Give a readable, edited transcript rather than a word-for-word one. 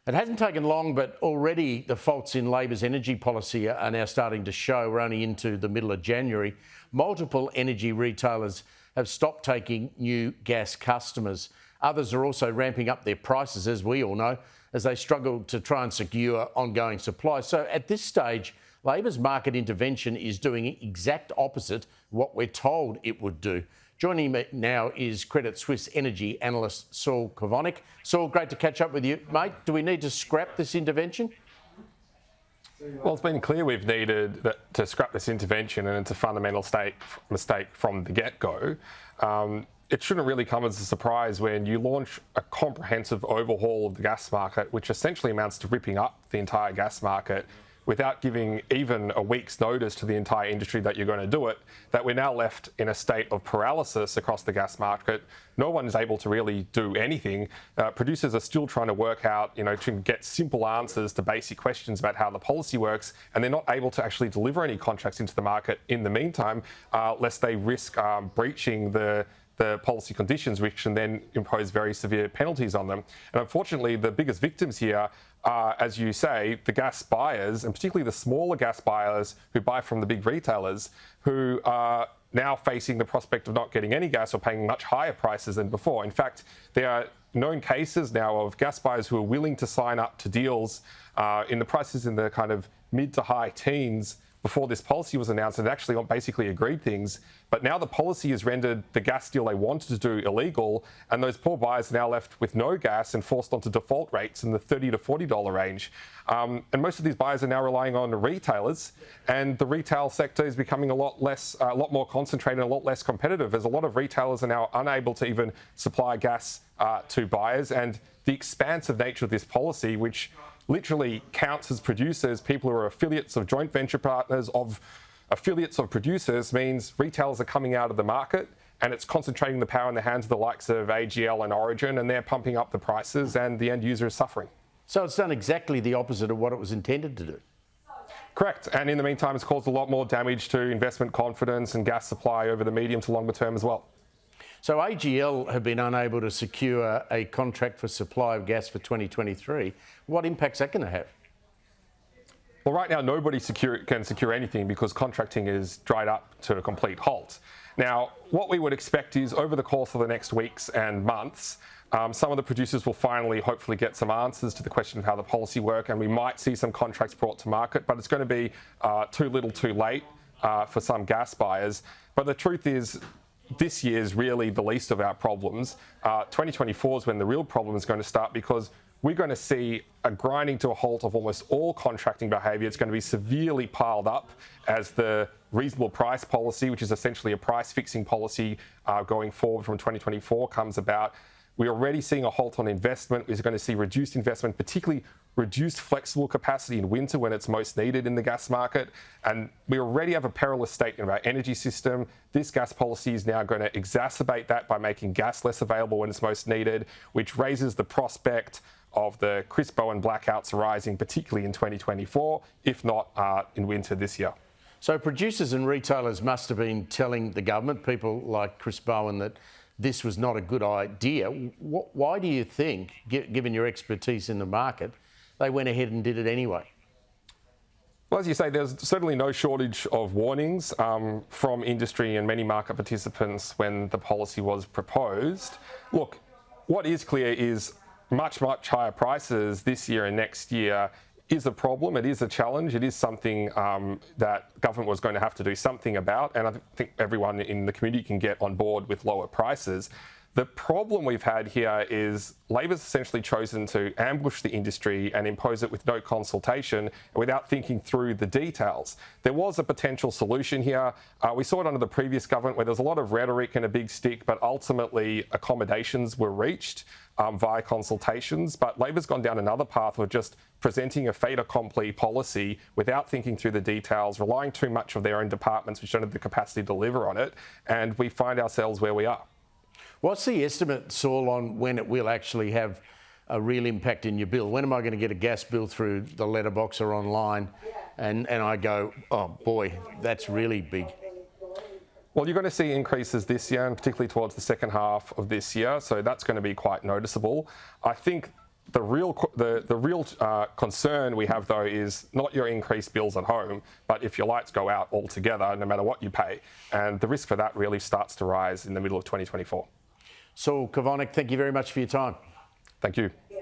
It hasn't taken long, but already the faults in Labor's energy policy are now starting to show. We're only into the middle of January. Multiple energy retailers have stopped taking new gas customers. Others are also ramping up their prices, as we all know, as they struggle to try and secure ongoing supply. So at this stage, Labor's market intervention is doing exact opposite what we're told it would do. Joining me now is Credit Suisse energy analyst Saul Cohen. Saul, great to catch up with you. Mate, do we need to scrap this intervention? Well, it's been clear we've needed to scrap this intervention, and it's a fundamental mistake from the get-go. It shouldn't really come as a surprise when you launch a comprehensive overhaul of the gas market, which essentially amounts to ripping up the entire gas market, without giving even a week's notice to the entire industry that you're going to do it, that we're now left in a state of paralysis across the gas market. No one is able to really do anything. Producers are still trying to work out, to get simple answers to basic questions about how the policy works, and they're not able to actually deliver any contracts into the market in the meantime, lest they risk breaching the policy conditions, which can then impose very severe penalties on them. And unfortunately, the biggest victims here are, as you say, the gas buyers, and particularly the smaller gas buyers who buy from the big retailers, who are now facing the prospect of not getting any gas or paying much higher prices than before. In fact, there are known cases now of gas buyers who are willing to sign up to deals in the prices in the kind of mid to high teens before this policy was announced, and actually basically agreed things. But now the policy has rendered the gas deal they wanted to do illegal, and those poor buyers are now left with no gas and forced onto default rates in the $30 to $40 range. And most of these buyers are now relying on retailers, and the retail sector is becoming a lot more concentrated and a lot less competitive, as a lot of retailers are now unable to even supply gas to buyers. And the expansive nature of this policy, which literally counts as producers, people who are affiliates of joint venture partners of affiliates of producers, means retailers are coming out of the market, and it's concentrating the power in the hands of the likes of AGL and Origin, and they're pumping up the prices, and the end user is suffering. So it's done exactly the opposite of what it was intended to do. Correct. And in the meantime, it's caused a lot more damage to investment confidence and gas supply over the medium to longer term as well. So AGL have been unable to secure a contract for supply of gas for 2023. What impact's that going to have? Well, right now, nobody can secure anything because contracting is dried up to a complete halt. Now, what we would expect is over the course of the next weeks and months, some of the producers will finally, hopefully, get some answers to the question of how the policy works, and we might see some contracts brought to market, but it's going to be too little too late for some gas buyers. But the truth is, this year is really the least of our problems. 2024 is when the real problem is going to start, because we're going to see a grinding to a halt of almost all contracting behaviour. It's going to be severely piled up as the reasonable price policy, which is essentially a price fixing policy going forward from 2024, comes about. We're already seeing a halt on investment. We're going to see reduced investment, particularly reduced flexible capacity in winter when it's most needed in the gas market. And we already have a perilous state in our energy system. This gas policy is now going to exacerbate that by making gas less available when it's most needed, which raises the prospect of the Bowen blackouts arising, particularly in 2024, if not in winter this year. So producers and retailers must have been telling the government, people like Bowen, that this was not a good idea. Why do you think, given your expertise in the market, they went ahead and did it anyway? Well, as you say, there's certainly no shortage of warnings from industry and many market participants when the policy was proposed. Look, what is clear is much higher prices this year and next year is a problem. It is a challenge. It is something that government was going to have to do something about, and I think everyone in the community can get on board with lower prices. The problem we've had here is Labor's essentially chosen to ambush the industry and impose it with no consultation without thinking through the details. There was a potential solution here. We saw it under the previous government where there was a lot of rhetoric and a big stick, but ultimately accommodations were reached via consultations. But Labor's gone down another path of just presenting a fait accompli policy without thinking through the details, relying too much on their own departments which don't have the capacity to deliver on it, and we find ourselves where we are. What's the estimate, Saul, on when it will actually have a real impact in your bill? When am I going to get a gas bill through the letterbox or online and I go, oh boy, that's really big? Well, you're going to see increases this year, and particularly towards the second half of this year, so that's going to be quite noticeable. I think The real concern we have, though, is not your increased bills at home, but if your lights go out altogether, no matter what you pay. And the risk for that really starts to rise in the middle of 2024. Saul Kavonic, thank you very much for your time. Thank you.